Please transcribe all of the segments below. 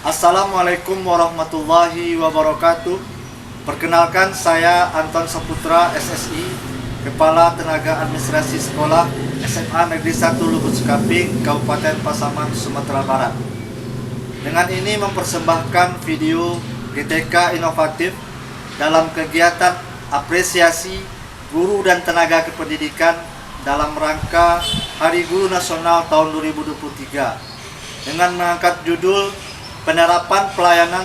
Assalamualaikum warahmatullahi wabarakatuh. Perkenalkan, saya Anton Saputra, SSI, Kepala Tenaga Administrasi Sekolah SMA Negeri 1 Lubuk Sukaping, Kabupaten Pasaman, Sumatera Barat. Dengan ini mempersembahkan video GTK inovatif dalam kegiatan apresiasi guru dan tenaga kependidikan dalam rangka Hari Guru Nasional tahun 2023 dengan mengangkat judul Penerapan Pelayanan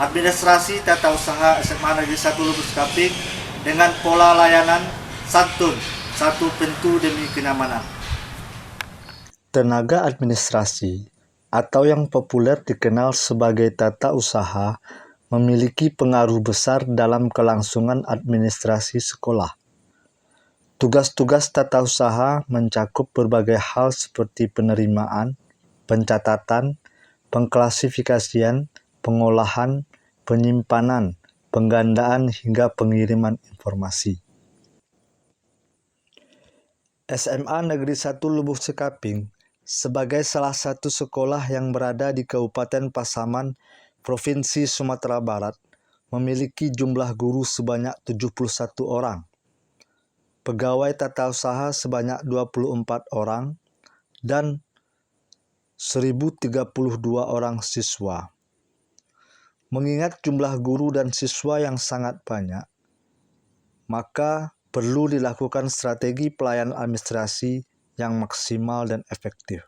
Administrasi Tata Usaha SMA Negeri 1 Lubuk Sukaping dengan pola layanan santun, satu pintu demi kenyamanan. Tenaga administrasi atau yang populer dikenal sebagai tata usaha memiliki pengaruh besar dalam kelangsungan administrasi sekolah. Tugas-tugas tata usaha mencakup berbagai hal seperti penerimaan, pencatatan, pengklasifikasian, pengolahan, penyimpanan, penggandaan hingga pengiriman informasi. SMA Negeri 1 Lubuk Sukaping sebagai salah satu sekolah yang berada di Kabupaten Pasaman, Provinsi Sumatera Barat, memiliki jumlah guru sebanyak 71 orang, pegawai tata usaha sebanyak 24 orang, dan 1.032 orang siswa. Mengingat jumlah guru dan siswa yang sangat banyak, maka perlu dilakukan strategi pelayanan administrasi yang maksimal dan efektif.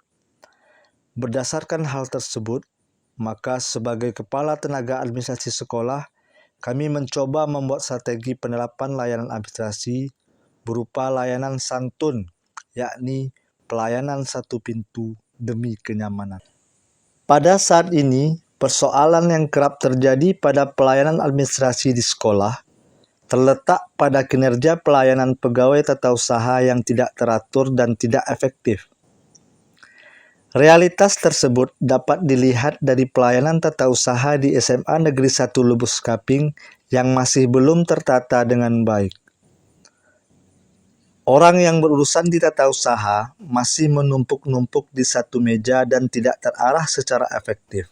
Berdasarkan hal tersebut, maka sebagai Kepala Tenaga Administrasi Sekolah, kami mencoba membuat strategi penerapan layanan administrasi berupa layanan santun, yakni pelayanan satu pintu demi kenyamanan. Pada saat ini, persoalan yang kerap terjadi pada pelayanan administrasi di sekolah terletak pada kinerja pelayanan pegawai tata usaha yang tidak teratur dan tidak efektif. Realitas tersebut dapat dilihat dari pelayanan tata usaha di SMA Negeri 1 Lubuk Sukaping yang masih belum tertata dengan baik. Orang yang berurusan di tata usaha masih menumpuk-numpuk di satu meja dan tidak terarah secara efektif.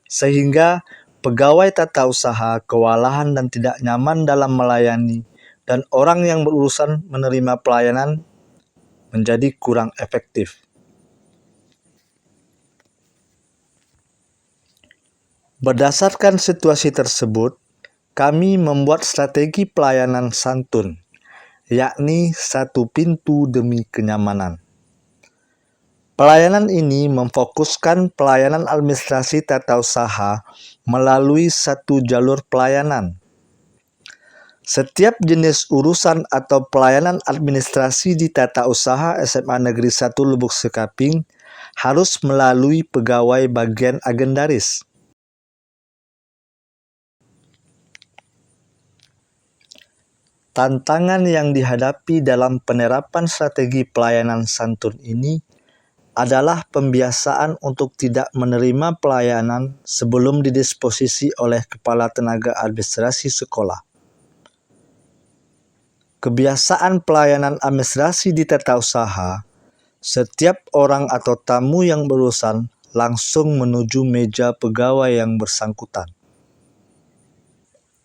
Sehingga pegawai tata usaha kewalahan dan tidak nyaman dalam melayani, dan orang yang berurusan menerima pelayanan menjadi kurang efektif. Berdasarkan situasi tersebut, kami membuat strategi pelayanan santun, yakni satu pintu demi kenyamanan. Pelayanan ini memfokuskan pelayanan administrasi tata usaha melalui satu jalur pelayanan. Setiap jenis urusan atau pelayanan administrasi di tata usaha SMA Negeri 1 Lubuk Sukaping harus melalui pegawai bagian agendaris. Tantangan yang dihadapi dalam penerapan strategi pelayanan santun ini adalah pembiasaan untuk tidak menerima pelayanan sebelum didisposisi oleh Kepala Tenaga Administrasi Sekolah. Kebiasaan pelayanan administrasi di tata usaha, setiap orang atau tamu yang berurusan langsung menuju meja pegawai yang bersangkutan.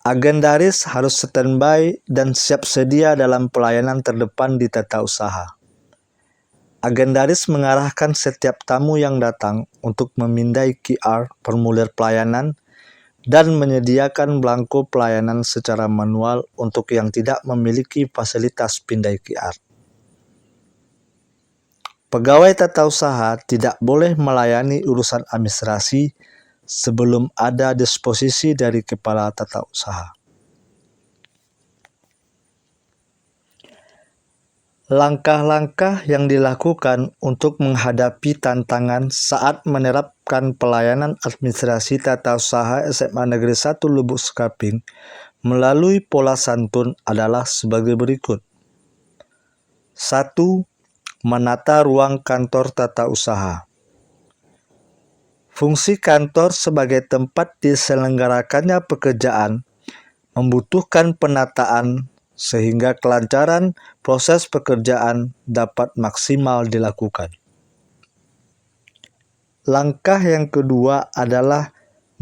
Agendaris harus standby dan siap sedia dalam pelayanan terdepan di tata usaha. Agendaris mengarahkan setiap tamu yang datang untuk memindai QR formulir pelayanan dan menyediakan belangko pelayanan secara manual untuk yang tidak memiliki fasilitas pindai QR. Pegawai tata usaha tidak boleh melayani urusan administrasi sebelum ada disposisi dari Kepala Tata Usaha. Langkah-langkah yang dilakukan untuk menghadapi tantangan saat menerapkan pelayanan administrasi tata usaha SMA Negeri 1 Lubuk Sukaping melalui pola santun adalah sebagai berikut. 1. Menata ruang kantor tata usaha. Fungsi kantor sebagai tempat diselenggarakannya pekerjaan membutuhkan penataan sehingga kelancaran proses pekerjaan dapat maksimal dilakukan. Langkah yang kedua adalah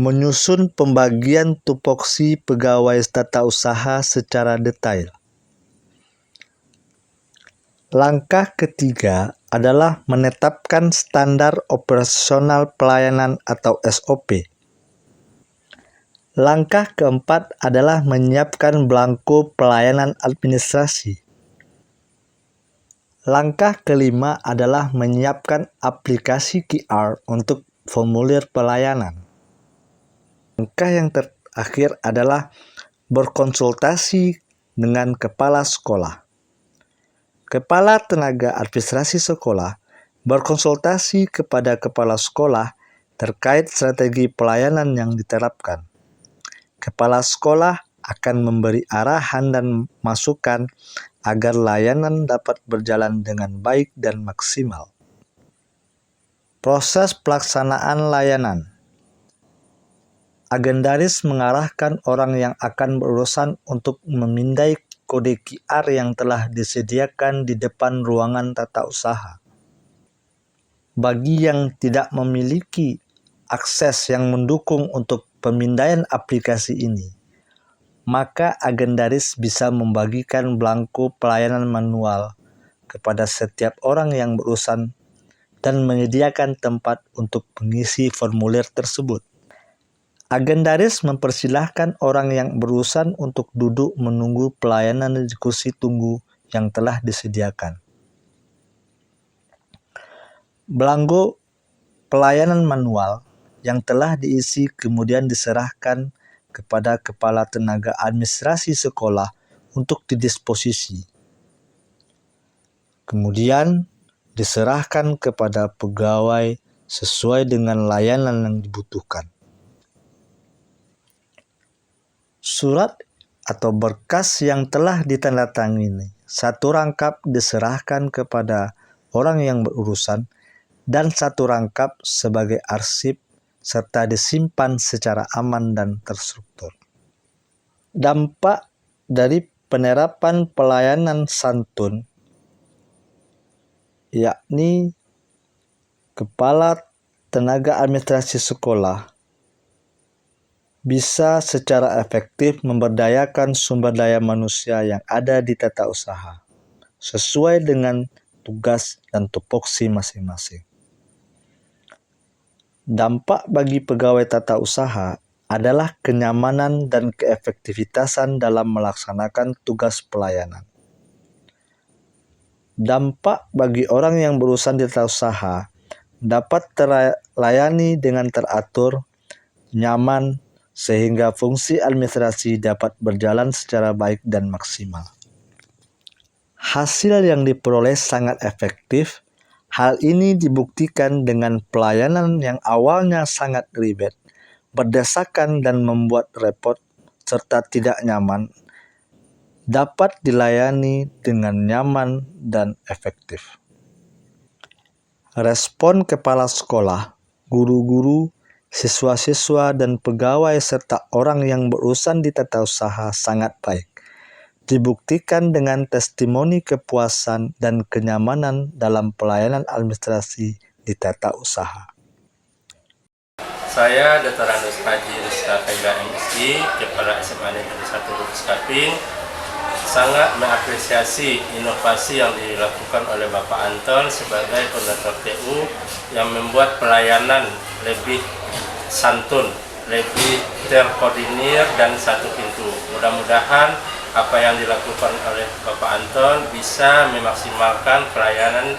Menyusun pembagian tupoksi pegawai tata usaha secara detail. Langkah ketiga adalah menetapkan standar operasional pelayanan atau SOP. Langkah keempat adalah menyiapkan belangko pelayanan administrasi. Langkah kelima adalah menyiapkan aplikasi QR untuk formulir pelayanan. Langkah yang terakhir adalah berkonsultasi dengan kepala sekolah. Kepala tenaga administrasi sekolah berkonsultasi kepada kepala sekolah terkait strategi pelayanan yang diterapkan. Kepala sekolah akan memberi arahan dan masukan agar layanan dapat berjalan dengan baik dan maksimal. Proses pelaksanaan layanan. Agendaris mengarahkan orang yang akan berurusan untuk memindai kode QR yang telah disediakan di depan ruangan tata usaha. Bagi yang tidak memiliki akses yang mendukung untuk pemindaian aplikasi ini, maka agendaris bisa membagikan belangko pelayanan manual kepada setiap orang yang berurusan dan menyediakan tempat untuk mengisi formulir tersebut. Agendaris mempersilahkan orang yang berurusan untuk duduk menunggu pelayanan di kursi tunggu yang telah disediakan. Belangko pelayanan manual yang telah diisi kemudian diserahkan kepada kepala tenaga administrasi sekolah untuk didisposisi. Kemudian diserahkan kepada pegawai sesuai dengan layanan yang dibutuhkan. Surat atau berkas yang telah ditandatangani satu rangkap diserahkan kepada orang yang berurusan dan satu rangkap sebagai arsip serta disimpan secara aman dan terstruktur. Dampak dari penerapan pelayanan santun yakni kepala tenaga administrasi sekolah bisa secara efektif memberdayakan sumber daya manusia yang ada di tata usaha, sesuai dengan tugas dan tupoksi masing-masing. Dampak bagi pegawai tata usaha adalah kenyamanan dan keefektivitasan dalam melaksanakan tugas pelayanan. Dampak bagi orang yang berurusan di tata usaha dapat terlayani dengan teratur, nyaman, sehingga fungsi administrasi dapat berjalan secara baik dan maksimal. Hasil yang diperoleh sangat efektif. Hal ini dibuktikan dengan pelayanan yang awalnya sangat ribet, berdesakan dan membuat repot, serta tidak nyaman, dapat dilayani dengan nyaman dan efektif. Respon kepala sekolah, guru-guru, siswa-siswa dan pegawai serta orang yang berurusan di tata usaha sangat baik. Dibuktikan dengan testimoni kepuasan dan kenyamanan dalam pelayanan administrasi di tata usaha. Saya Dr. Andes Haji Rizka Khaira MSI, Kepala SMA Negeri 1 Lubus Kaping, sangat mengapresiasi inovasi yang dilakukan oleh Bapak Anton sebagai Koordinator TU yang membuat pelayanan lebih santun, lebih terkoordinir dan satu pintu. Mudah-mudahan apa yang dilakukan oleh Bapak Anton bisa memaksimalkan pelayanan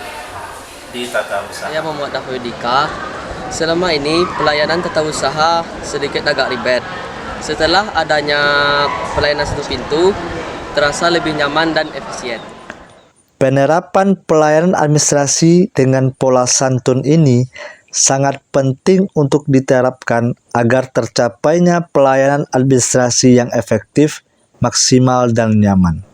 di tata usaha. Saya Muhammad Dafidika. Selama ini pelayanan tata usaha sedikit agak ribet. Setelah adanya pelayanan satu pintu, terasa lebih nyaman dan efisien. Penerapan pelayanan administrasi dengan pola santun ini sangat penting untuk diterapkan agar tercapainya pelayanan administrasi yang efektif, maksimal, dan nyaman.